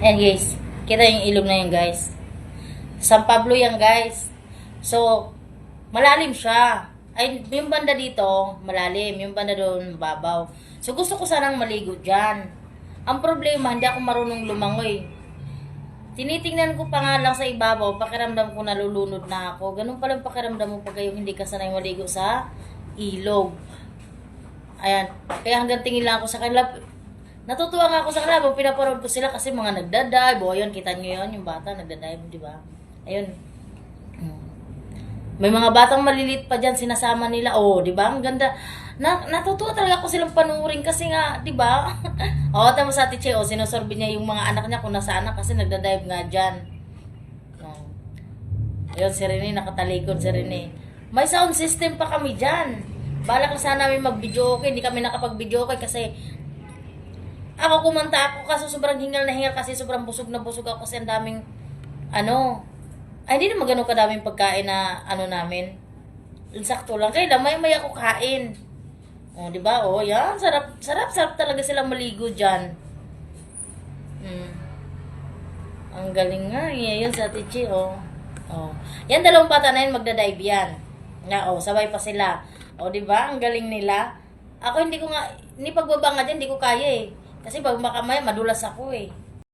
Ayan guys, kita yung ilog na yun guys. San Pablo yan guys. So, malalim siya. Ay, yung banda dito, malalim. Yung banda doon, mababaw. So, gusto ko sanang maligo dyan. Ang problema, hindi ako marunong lumangoy. Tinitingnan ko pa nga lang sa ibabaw, pakiramdam ko nalulunod na ako. Ganun pala yung pakiramdam mo pag kayong hindi ka sanay maligo sa ilog. Ayan, kaya hanggang tingin lang ako sa kanila. Natutuwa nga ako sa kanila, habang pinaparod ko sila kasi mga nagdadive. O, ayun, kita nyo yun, yung bata nagdadive, di ba? Ayun. May mga batang malilit pa dyan, sinasama nila. Oh, di ba? Ang ganda. Natutuwa talaga ako silang panurin kasi nga, di ba? O, tama sa Ate Che, o, sinusorbi niya yung mga anak niya kung nasaan na kasi nagdadive nga dyan. Oh. Ayun, si Rene, nakatalikod si Rene. May sound system pa kami dyan. Balak na sana namin mag-video okay. Hindi kami nakapag-video okay kasi ako kumanta ako kasi sobrang hingal na hingal kasi sobrang busog na busog ako kasi ang daming ay hindi naman ganun kadaming pagkain na namin. Sakto lang. Kaya may ako kain. O, di ba? O, yan. Sarap talaga silang maligo dyan. Ang galing nga. Yan sa Tichi, o. O. Yan, dalawang bata na yun, magdadive yan. Nga, o, sabay pa sila. O, di ba? Ang galing nila. Ako hindi pagbaba nga dyan, hindi ko kaya eh. Kasi pag makamaya, madulas ako eh.